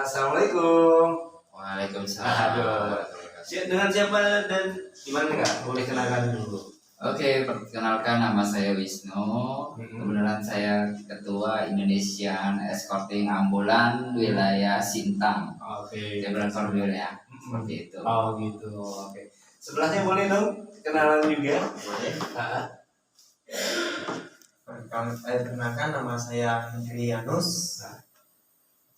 Assalamualaikum. Waalaikumsalam. Aduh. Dengan siapa dan gimana Kak? Boleh kenalkan dulu. Oke, perkenalkan nama saya Wisnu. Kebenaran saya Ketua Indonesian Escorting Ambulan Wilayah Sintang. Oke. Jabatan Koordinir seperti itu. Oh gitu. Oke. Sebelahnya boleh dong kenalan juga. Boleh. Ah, Perkenalkan nama saya Hendrianus.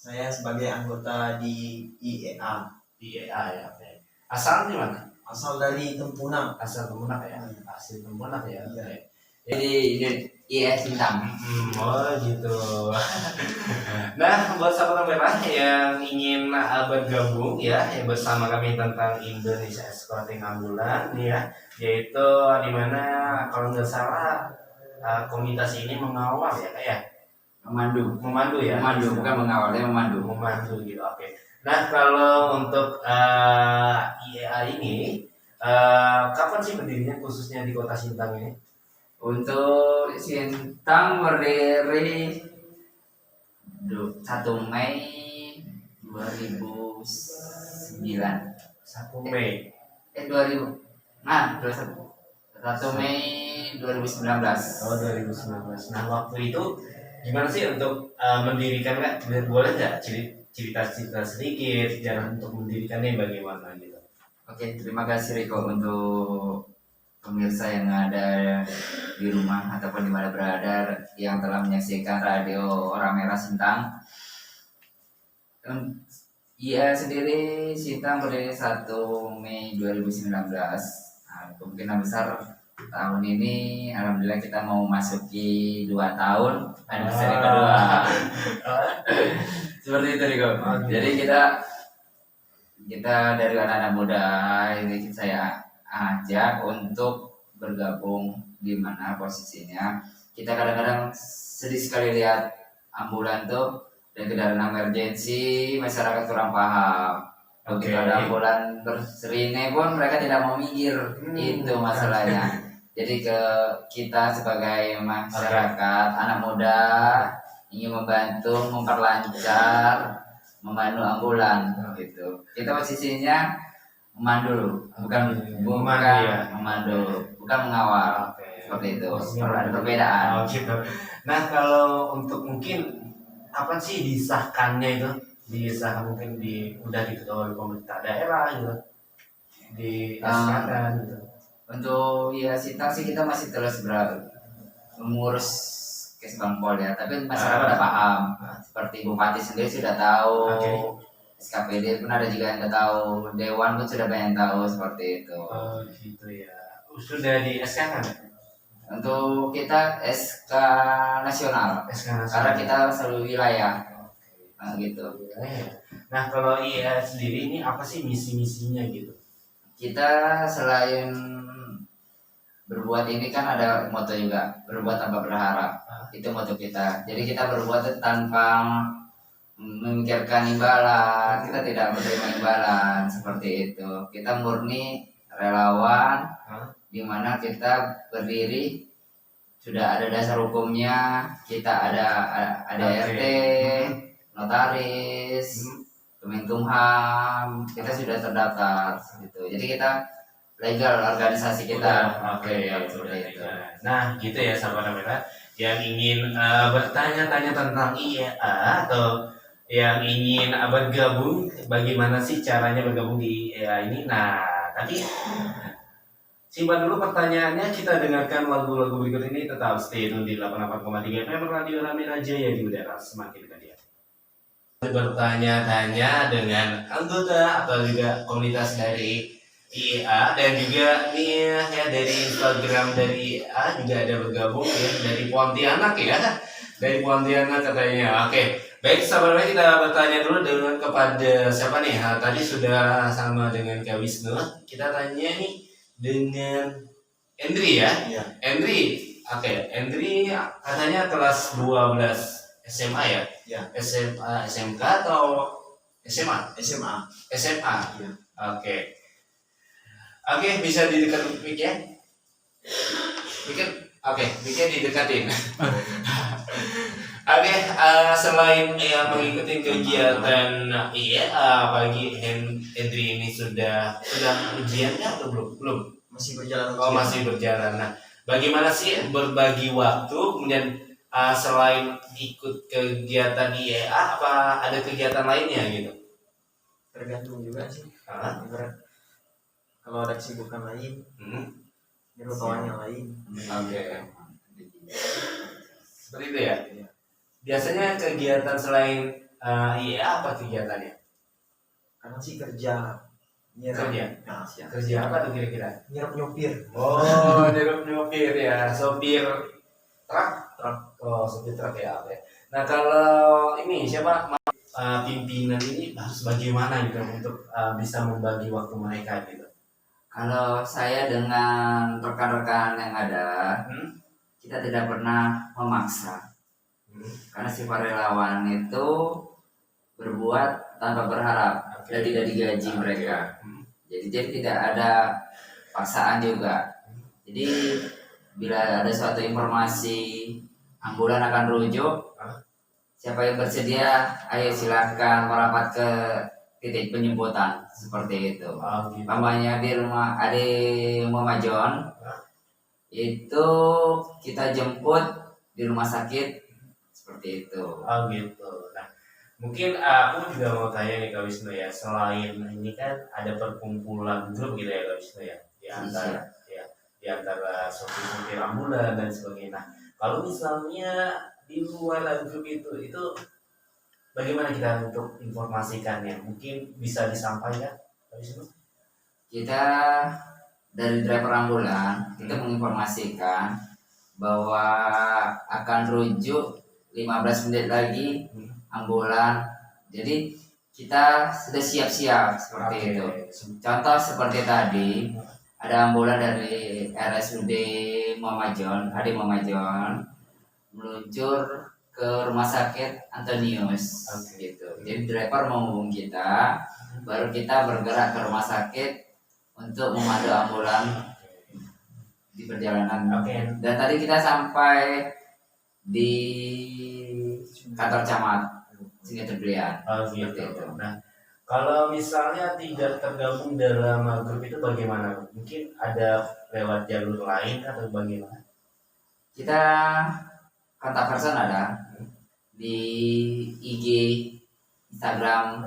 Saya sebagai anggota di IEA. Iya ya. Oke. Asal di mana? Asal dari Tempunak. Asal Kemenak ya. Asli Kemenak ya. Iya. Oke. Jadi IS Sintang. Oh gitu. Nah, buat sahabat merah yang ingin bergabung ya bersama kami tentang Indonesia Escorting Ambulan ya, yaitu di mana kalau nggak salah komunitas ini mengawal ya kayak memandu ya. Memandu, bukan mengawalnya memandu. Memandu gitu. Oke. Nah, kalau untuk IEA ini kapan sih berdirinya khususnya di Kota Sintang ini? Untuk Sintang berdiri 1 Mei 2009. 1 Mei. 2000. Nah, 1 Mei 2019. Oh 2019. Nah waktu itu gimana sih untuk mendirikan Kak? Boleh nggak cerita-cerita sedikit sejarah untuk mendirikannya bagaimana gitu? Oke, terima kasih Riko untuk pemirsa yang ada di rumah ataupun di mana berada yang telah menyaksikan radio Orang Merah Sintang. Iya sendiri Sintang berdiri 1 Mei 2019. Nah, kemungkinan besar tahun ini alhamdulillah kita mau masuki 2 tahun anniversary kedua. Seperti itu Riko. Jadi kita dari anak-anak muda ini saya ajak untuk bergabung di mana posisinya. Kita kadang-kadang sedih sekali lihat ambulan tuh dan kendaraan emergensi masyarakat kurang paham. Begitu ada ambulan berseri pun mereka tidak mau minggir. Itu masalahnya. Jadi kita sebagai masyarakat anak muda ingin membantu memperlancar memandu ambulan gitu. Kita posisinya memandu, bukan mengawal. Seperti itu. Ada perbedaan. Oh, gitu. Nah kalau untuk mungkin kapan sih disahkannya itu? Disahkan mungkin udah diketahui pemerintah daerah gitu, di SK gitu. Untuk ya Sintang sih kita masih terus mengurus Kesbangpol ya, tapi masyarakat udah paham. Seperti Bupati sendiri sudah tahu, SKPD pun ada juga yang udah tahu, Dewan pun sudah banyak yang tahu seperti itu. Oh gitu ya. Sudah di SK kan? Untuk kita SK nasional, karena kita selalu wilayah. Nah, gitu. Nah kalau IEA sendiri ini apa sih misi-misinya gitu? Kita selain berbuat ini kan ada moto juga, berbuat tanpa berharap. Itu moto kita. Jadi kita berbuat tanpa memikirkan imbalan, kita tidak menerima imbalan seperti itu. Kita murni relawan, di mana kita berdiri sudah ada dasar hukumnya, kita ada RT, notaris, Kemenkumham, kita sudah terdaftar gitu. Jadi kita legal organisasi kita. Oke, itu. Nah, gitu ya sahabat merah yang ingin bertanya-tanya tentang IEA atau yang ingin bergabung, bagaimana sih caranya bergabung di IEA ini? Nah, tadi simpan dulu pertanyaannya, kita dengarkan lagu-lagu berikut ini, tetap stay tune di 88,3 FM Radio Ramira Jaya di udara semakin dekat. Bertanya-tanya dengan anggota atau juga komunitas dari IEA dan juga nih ya dari Instagram dari IEA juga ada bergabung ya dari Pontianak ya, dari Pontianak katanya. Oke, baik sahabat kita bertanya dulu dengan kepada siapa nih? Nah, tadi sudah sama dengan Kak Wisnu, kita tanya nih dengan Endri ya. Endri, oke, Endri katanya kelas 12 SMA ya? Ya. SMA, SMK atau SMA? SMA. Ya. Oke, bisa didekat mic ya? Oke, mic-nya didekatin. Oke, selain mengikuti kegiatan IEA, apalagi Hendri ini sudah ujian ya atau belum? Belum. Masih berjalan Oh, ujian. masih berjalan. Nah, bagaimana sih berbagi waktu kemudian selain ikut kegiatan IEA, apa ada kegiatan lainnya gitu? Tergantung juga sih. Ah, Ibarat kalau ada kesibukan lain, hmm, nyuruh kawan yang lain. Oke. Seperti itu ya. Biasanya kegiatan selain IEA apa kegiatannya? Karena sih kerja nyerap. Kerja. Nah, Kerja apa tuh kira-kira? nyerap nyopir. Oh, nyopir ya, sopir truk. Oh, sopir truk ya. Oke. Nah, kalau ini siapa pimpinan ini harus bagaimana gitu untuk bisa membagi waktu mereka gitu? Kalau saya dengan rekan-rekan yang ada, Hmm? kita tidak pernah memaksa. Karena sifat relawan itu berbuat tanpa berharap dan tidak digaji mereka. Jadi tidak ada paksaan juga. Jadi bila ada suatu informasi ambulan akan rujuk, siapa yang bersedia, ayo silahkan merapat ke titik penjemputan seperti itu. Oh, gitu. Namanya di rumah Ade Muhammad John, itu kita jemput di rumah sakit seperti itu. Oh, gitu. Nah, mungkin aku juga mau tanya nih Kak Wisnu ya, selain ini kan ada perkumpulan grup gitu ya Kak Wisnu ya, di antara sopir-sopir ambulan dan sebagainya. Nah, kalau misalnya di luar grup itu bagaimana kita untuk informasikannya? Mungkin bisa disampaikan Kak Wisnu? Kita dari driver ambulan kita menginformasikan bahwa akan rujuk 15 menit lagi ambulan. Jadi kita sudah siap-siap seperti Oke. itu. Contoh seperti tadi ada ambulan dari RSUD Muhammad John, Ade Muhammad John meluncur ke rumah sakit Antonius gitu. Jadi driver menghubung kita, baru kita bergerak ke rumah sakit untuk memandu ambulan di perjalanan. Oke. Dan tadi kita sampai di kantor camat sini Teblian. Oh, gitu. Nah, kalau misalnya tidak tergabung dalam grup itu bagaimana? Mungkin ada lewat jalur lain atau bagaimana? Kita kontak person ada di IG, Instagram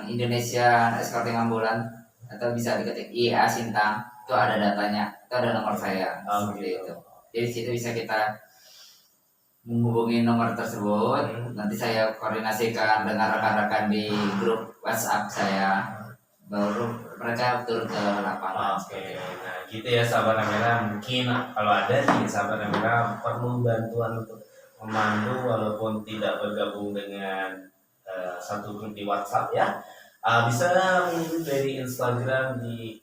Indonesia Escorting Ambulan, atau bisa diketik IEA Sintang, itu ada datanya, itu ada nomor saya seperti itu. Jadi situ bisa kita menghubungi nomor tersebut. Nanti saya koordinasikan dengan rekan-rekan di grup WhatsApp saya, baru mereka turun ke lapangan. Oke, nah gitu ya sahabat kamera. Mungkin kalau ada nih sahabat kamera perlu bantuan untuk memandu walaupun tidak bergabung dengan satu grup di WhatsApp ya, bisa mengunjungi dari Instagram di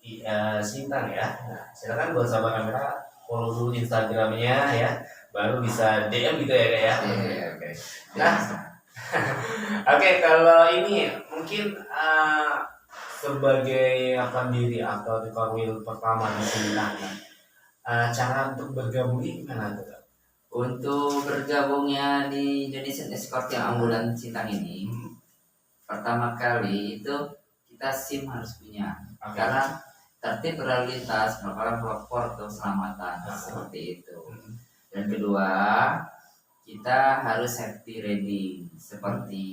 Sintang ya. Nah, silakan buat sahabat kamera follow dulu Instagramnya ya, baru bisa DM gitu ya Kak ya. Oke. Nah, oke, kalau ini mungkin sebagai pendiri atau di Korwil pertama di Sintang, cara untuk bergabung ini gimana tuh Kak? Untuk bergabungnya di Indonesian Escorting Ambulan Sintang ini, pertama kali itu kita SIM harus punya. Oke. Karena tertib berlalu lintas merupakan pelopor keselamatan seperti itu. Dan kedua, kita harus safety ready seperti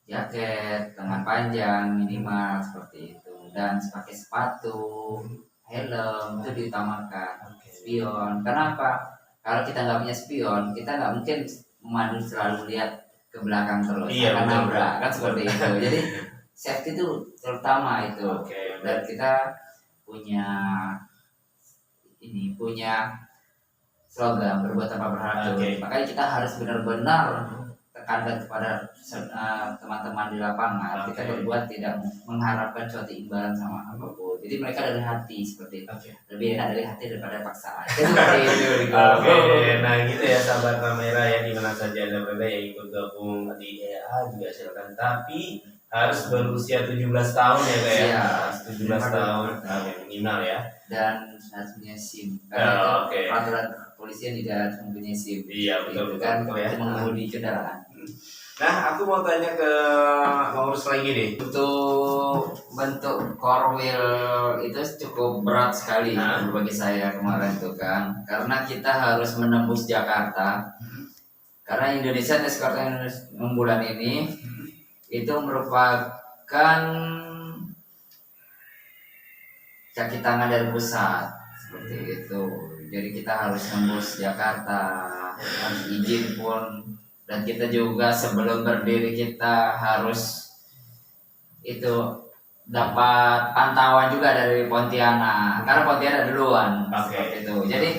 jaket, lengan panjang minimal seperti itu, dan pakai sepatu, helm itu diutamakan. Spion, kenapa? Kalau kita nggak punya spion, kita nggak mungkin memandu selalu lihat ke belakang terus, Iya, akan betul. nabrak kan seperti itu. Jadi safety itu terutama itu. Oke. Dan kita punya slogan berbuat tanpa berharap. Oke. Makanya kita harus benar-benar tekankan kepada teman-teman di lapangan. Kita Oke. berbuat tidak mengharapkan suatu imbalan sama apapun. Jadi mereka dari hati seperti itu. Oke. Lebih enak dari hati daripada paksaan. Seperti itu. Oke, nah gitu ya sahabat kamera ya, di mana saja Anda berada yang ikut gabung di EA juga silakan. Tapi harus berusia 17 tahun ya Kak ya. Iya. Harus 17 tahun minimal ya. Dan harus punya SIM. Oh, oke. Peraturan kepolisian tidak mempunyai SIM. Iya, betul, Itu kan betul, ya. itu mengemudi kendaraan. Nah, aku mau tanya ke Maurus lagi deh. Untuk bentuk core wheel itu cukup berat sekali Nah. bagi saya kemarin tuh kan, karena kita harus menembus Jakarta. Karena Indonesia Escorting Ambulan ini itu merupakan kaki tangan dari pusat seperti itu. Jadi kita harus tembus Jakarta, harus izin pun, dan kita juga sebelum berdiri kita harus itu dapat pantauan juga dari Pontianak, karena Pontianak duluan. Oke. Seperti itu. Jadi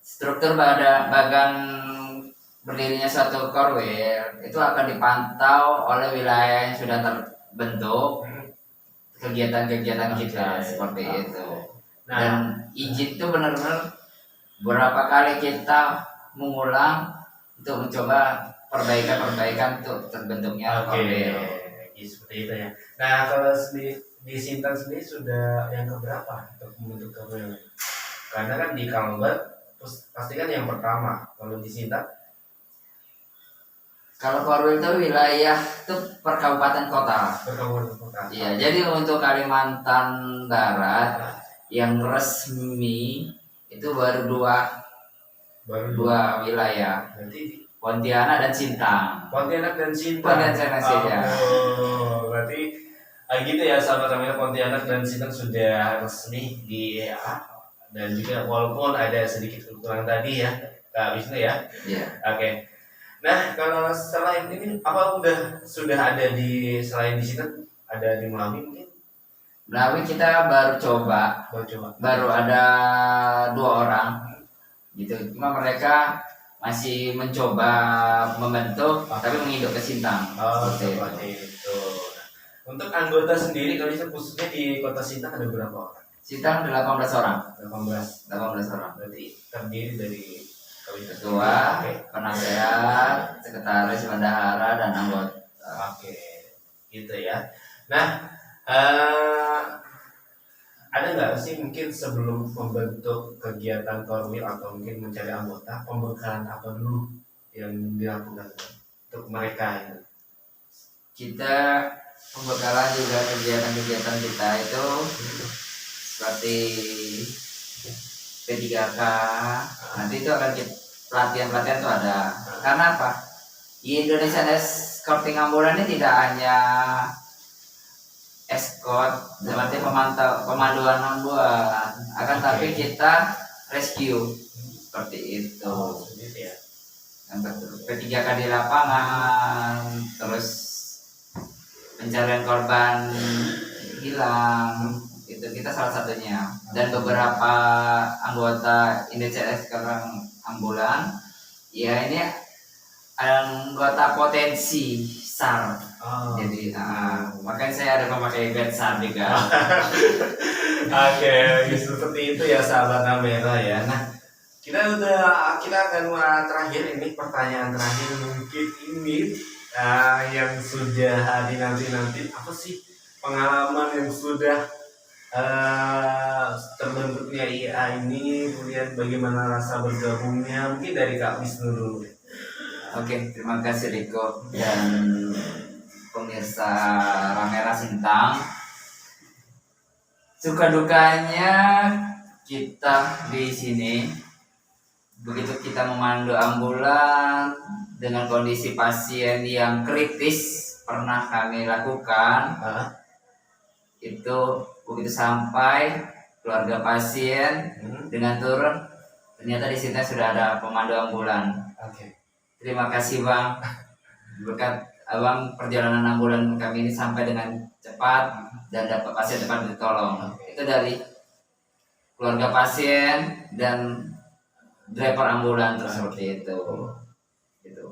struktur bagan berdirinya suatu core wheel itu akan dipantau oleh wilayah yang sudah terbentuk, kegiatan-kegiatan kita Oke. seperti Oke. itu. Nah, Dan izin itu benar-benar berapa kali kita mengulang untuk mencoba perbaikan untuk terbentuknya oke, core wheel. ya, seperti itu ya. Nah, kalau di Sintang sendiri sudah yang keberapa untuk membentuk KPW? Karena kan di Kalbar, terus pasti kan yang pertama. Kalau di Sintang, Kalau core wheel itu wilayah itu per kabupaten kota. berkabupaten kota. Iya, jadi untuk Kalimantan Barat yang resmi itu baru Baru dua wilayah, Berarti Pontianak dan Sintang. Pontianak dan Sintang. Pontianak dan Sintang. Oh, berarti gitu ya, sahabat kamera, Pontianak dan Sintang sudah resmi di dan juga walaupun ada sedikit kekurangan tadi ya, Kak Wisnu ya. Iya. Oke. Nah, kalau selain ini apa sudah ada di selain di Sintang, ada di Melawi mungkin? Melawi kita baru coba, Coba. baru ada 2 orang gitu. Cuma mereka masih mencoba membentuk, tapi menginduk ke Sintang. Oh, Seperti itu. seperti itu. Nah, untuk anggota sendiri, kalau misalnya khususnya di kota Sintang ada berapa orang? Sintang 18 orang. 18. 18 orang. Berarti terdiri dari Ketua, penasehat, sekretaris bendahara, dan anggota. Oke, gitu ya. Nah, ada nggak sih mungkin sebelum membentuk kegiatan Korwil atau mungkin mencari anggota, pembekalan apa dulu yang dilakukan untuk mereka itu? Kita pembekalan juga kegiatan-kegiatan kita itu seperti P3K. Nanti itu akan kita pelatihan-pelatihan itu ada. Karena apa? Di Indonesia Escorting Ambulan ini tidak hanya escort seperti pemanduan ambulan, akan tapi kita rescue seperti itu. Gitu ya. Yang betul. P3K di lapangan, terus pencarian korban hilang, itu kita salah satunya. Dan beberapa anggota Indonesia Escorting Ambulan, ya ini anggota potensi SAR. Oh. Jadi makanya saya ada memakai bed SAR juga. Oke, seperti itu ya sahabat kamera ya. Nah, kita akan terakhir ini pertanyaan terakhir mungkin ini yang sudah dinanti apa sih pengalaman yang sudah terbentuknya IA ini, kemudian bagaimana rasa bergabungnya, mungkin dari Kak Wisnu dulu. Oke, terima kasih Riko dan pemirsa Ramera Sintang. Suka dukanya kita di sini, begitu kita memandu ambulan dengan kondisi pasien yang kritis pernah kami lakukan. Itu begitu sampai keluarga pasien dengan turun, ternyata di sini sudah ada pemandu ambulan. Oke. Terima kasih Bang, berkat Abang perjalanan ambulan kami ini sampai dengan cepat dan dapat pasien dapat ditolong. Itu dari keluarga pasien dan driver ambulan seperti itu. Gitu.